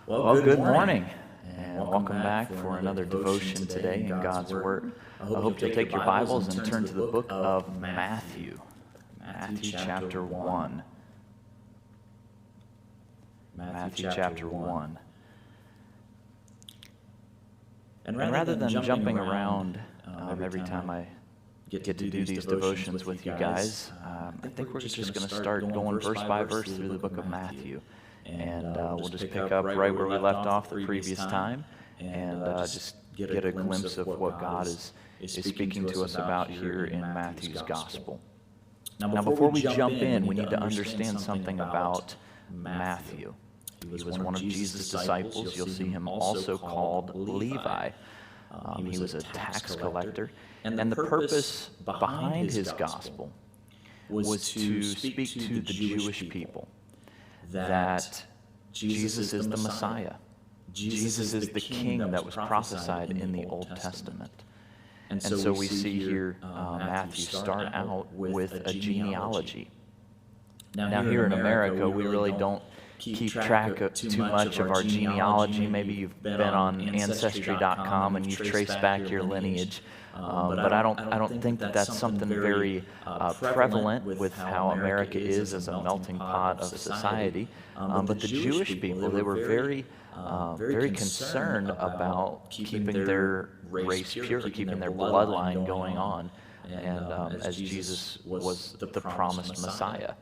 Well, good morning, and welcome back for another devotion today in God's Word. I hope you'll take your Bibles and turn to the book of Matthew, Matthew chapter 1. Matthew chapter 1. And rather than jumping around every time I get to do these devotions with you guys, I think we're just going to start going verse by verse through the book of Matthew. And we'll just pick up right where we left off the previous time and just get a glimpse of what God is speaking to us about here in Matthew's gospel. Now, before we jump in, we need to understand something about Matthew. He was one of Jesus' disciples. You'll see him also called Levi. He was a tax collector. And the purpose behind his gospel was to speak to the Jewish people that Jesus is the Messiah. Jesus is the King that was prophesied in the Old Testament. And so we see here Matthew start out with a genealogy. Now here in America, we really don't keep track of too much of our genealogy. Maybe you've been on Ancestry.com and you've traced back your lineage. But I don't think that that's something very prevalent with how America is as a melting pot of society. But the Jewish people, they were very concerned about keeping their race pure, keeping their bloodline going on, and as Jesus was the promised Messiah.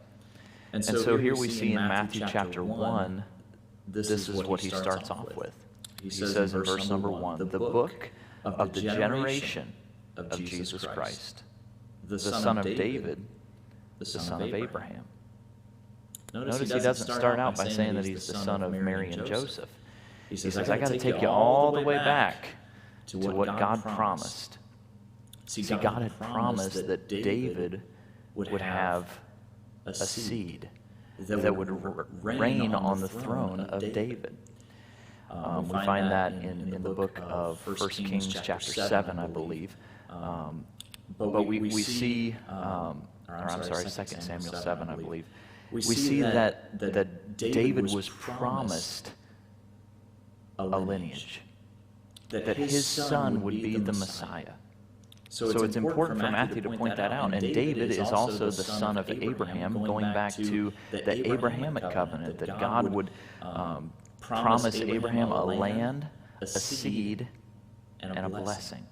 And so here we see in Matthew chapter 1, this is what he starts off with. He says in verse number 1, the book of the generation of Jesus Christ, the son of David, the son of Abraham. Notice he doesn't start out by saying that he's the son of Mary and Joseph. He says, I got to take you all the way back to what God promised. See, God had promised that David would have a seed that would reign on the throne of David. We find that in the book of 1 Kings chapter 7, I believe. But we see, 2 Samuel 7, I believe. We see that David was promised a lineage, that his son would be the Messiah. So it's important for Matthew to point that out. And David is also the son of Abraham, going back to the Abrahamic covenant, that God would promise Abraham a land, a seed, and a blessing.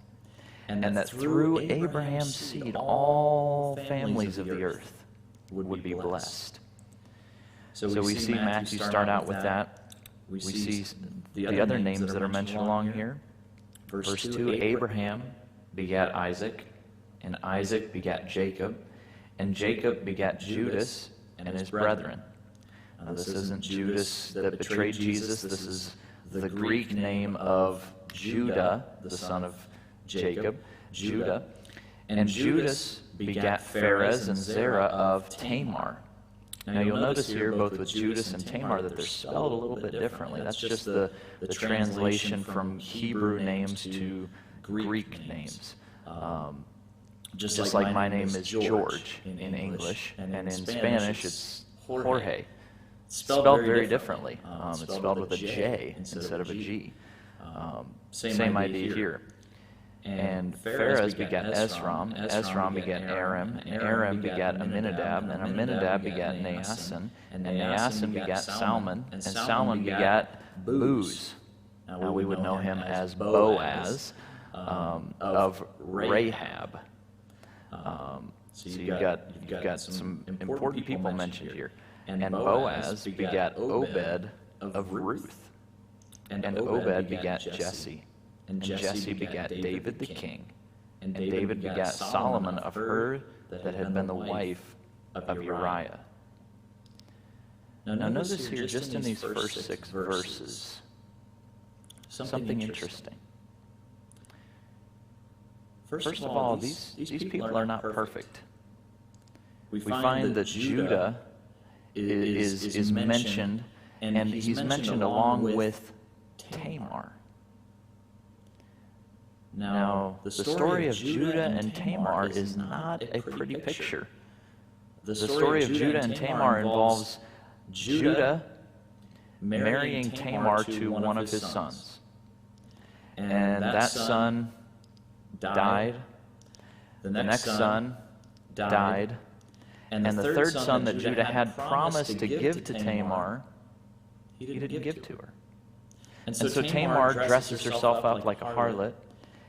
And that through Abraham's seed, all families of the earth would be blessed. So we see Matthew start out with that. We see the other names that are mentioned along here. Verse 2, Abraham begat Isaac, and Isaac begat Jacob, and Jacob begat Judas and his brethren. Now, this isn't Judas that betrayed Jesus. This is the Greek name of Judah, the son of Jacob, Judah. And Judas begat Pharez and Zerah of Tamar. Now you'll notice here, both with Judas and Tamar, that they're spelled a little bit differently. That's just the translation from Hebrew names to Greek names. Just like my name is George in English, and in Spanish it's Jorge. It's spelled very differently. It's spelled with a J instead of a G. Same idea here. And Pharez begat Esrom, Esrom begat Aram, and Aram begat Aminadab, and Aminadab begat Naason, and Naason begat Salmon, and Salmon begat Booz. Now we would know him as Boaz of Rahab. So you've got some important people mentioned here. And Boaz begat Obed of Ruth, and Obed begat Jesse. And Jesse begat David the king, and David begat Solomon of her that had been the wife of Uriah. Now notice here, just in these first 6 verses, something interesting. First of all, these people are not perfect. We find that Judah is mentioned, and he's mentioned along with Tamar. Now, the story of Judah and Tamar is not a pretty picture. The story of Judah and Tamar involves Judah marrying Tamar to one of his sons. And that son died. The next son died. And the third son that Judah had promised to give to Tamar, he didn't give to her. And so Tamar dresses herself up like a harlot,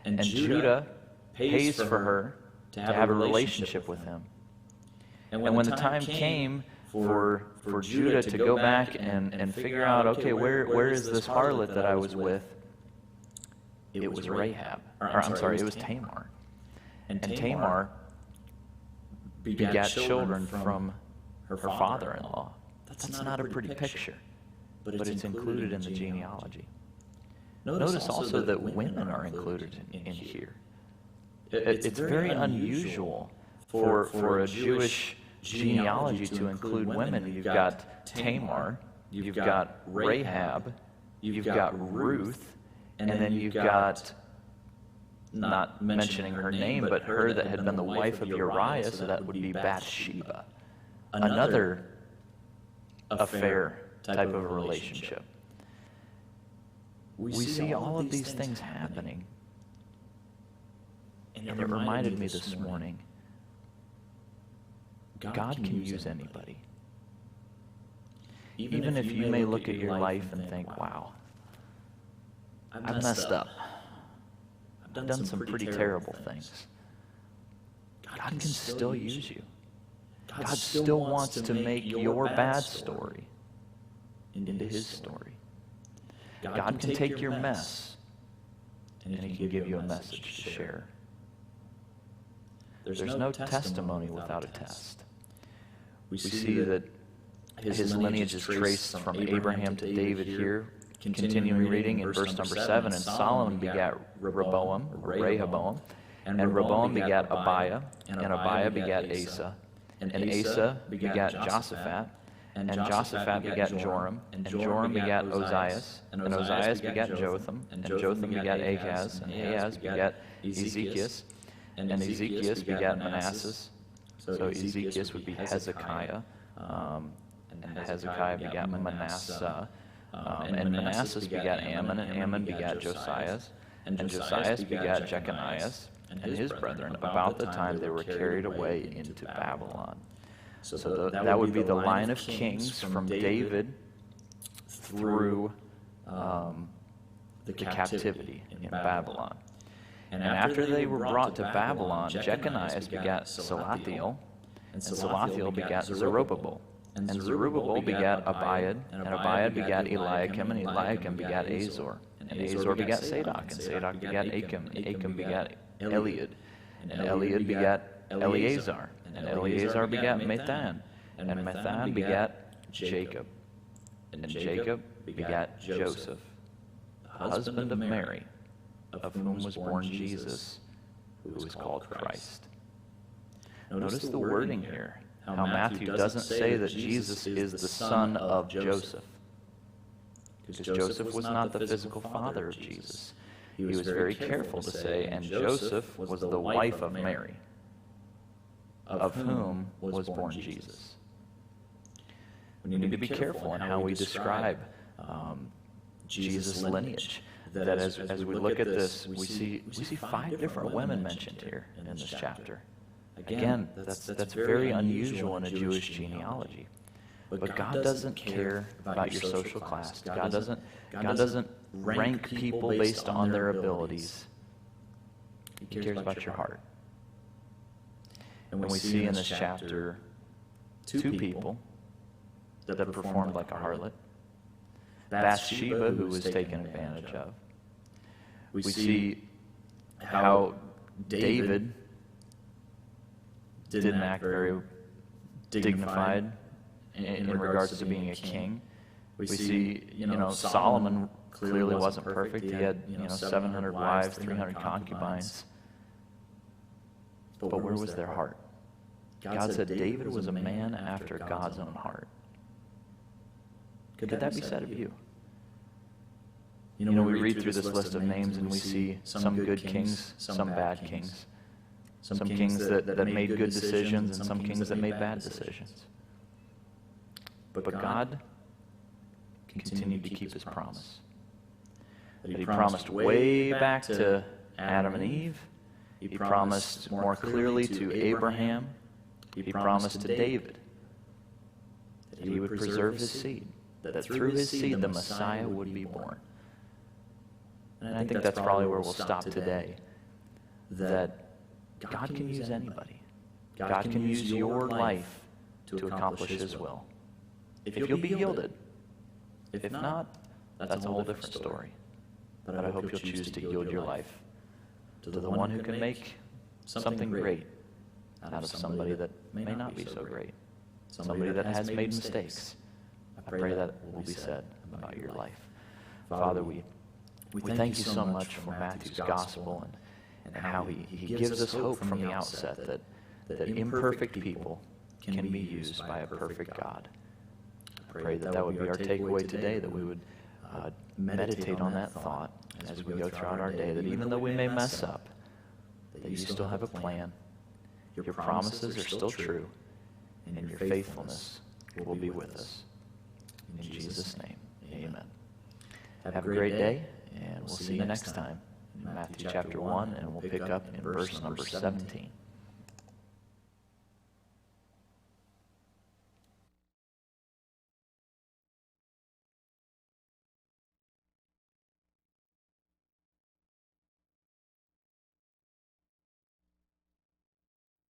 and Judah pays for her to have a relationship with him. And when the time came for Judah to go back and figure out, okay, where is this harlot that I was with? It was Rahab. It was Tamar. And Tamar begat children from her father-in-law. That's not a pretty picture, but it's included in the genealogy. Notice also that women are included in here. It's very unusual for a Jewish genealogy to include women. You've got Tamar, you've got Rahab, you've got Ruth, and then you've got, not mentioning her name, but her that had been the wife of Uriah, so that would be Bathsheba. Another affair type of a relationship. We see all of these things happening. And it reminded me this morning, God can use anybody. Even if you may look at your life and think, wow, I've messed up. I've done some pretty terrible things. God can still use you. God still wants to make your bad story into his story. God can take your mess and he can give you a message to share. There's no testimony without a test. We see that his lineage is traced from Abraham to David here. Continuing reading in verse number 7, and Solomon begat Rehoboam, and Rehoboam begat Abiah, and Abiah begat Asa, and Asa begat Joshaphat, and Joshaphat begat Joram, and Joram begat Ozias, and Ozias begat Jotham, and Jotham begat Ahaz, and Ahaz begat Ezekias, and Ezekias begat Manasseh. So Ezekias would be Hezekiah, and Hezekiah begat Manasseh, and Manasseh begat Ammon, and Ammon begat Josias, and Josias begat Jeconias, and his brethren, about the time they were carried away into Babylon. So that would be the line of kings from David through the captivity in Babylon. And after they were brought to Babylon, Jeconias begat Salathiel, and Salathiel begat Zerubbabel. And Zerubbabel begat Abiad, and Abiad begat Eliakim, and Eliakim begat Azor. And Azor begat Sadok, and Sadok begat Achim, and Achim begat Eliud. And Eliud begat Eleazar, and Eleazar begat Mathan, and Mathan begat Jacob. And Jacob begat Joseph, the husband of Mary, of whom was born Jesus, who is called Christ. Notice the wording here, how Matthew doesn't say that Jesus is the son of Joseph, because Joseph was not the physical father of Jesus. He was very careful to say, and Joseph was the wife of Mary, of whom was born Jesus. We need to be careful in how we describe Jesus' lineage. That as we look at this, we see 5 different women mentioned here in this chapter. Again, that's very unusual in a Jewish genealogy. But God doesn't care about your social class. God doesn't rank people based on their abilities. He cares about your heart. And we see in this chapter 2 people that performed like a harlot. Bathsheba, who was taken advantage of. We see how David didn't act very dignified in regards to being a king. We see, Solomon clearly wasn't perfect. He had, 700 wives, 300 concubines. But where was their heart? God said David was a man after God's own heart. Could that be said of you? We read through this list of names and we see some good kings, some bad kings. Some kings that made good decisions and some kings that made bad decisions. But God continued to keep his promise. That he promised way back to Adam and Eve. He promised more clearly to Abraham. He promised to David that he would preserve his seed, that through his seed the Messiah would be born. And I think that's probably where we'll stop today, that God can use anybody. God can use your life to accomplish his will. If you'll be yielded. If not, that's a whole different story. But I hope you'll choose to yield your life to the one who can make something great out of somebody that may not be so great, somebody that has made mistakes. I pray that will be said about your life. Father, we thank you so much for Matthew's gospel and how he gives us hope from the outset that imperfect people can be used by a perfect God. I pray that would be our takeaway today, that we would meditate on that thought as we go throughout our day, that even though we may mess up, that you still have a plan, your promises are still true, and your faithfulness will be with us. In Jesus' name, amen. Have a great day, and we'll see you next time in Matthew chapter 1, and we'll pick up in verse number 17.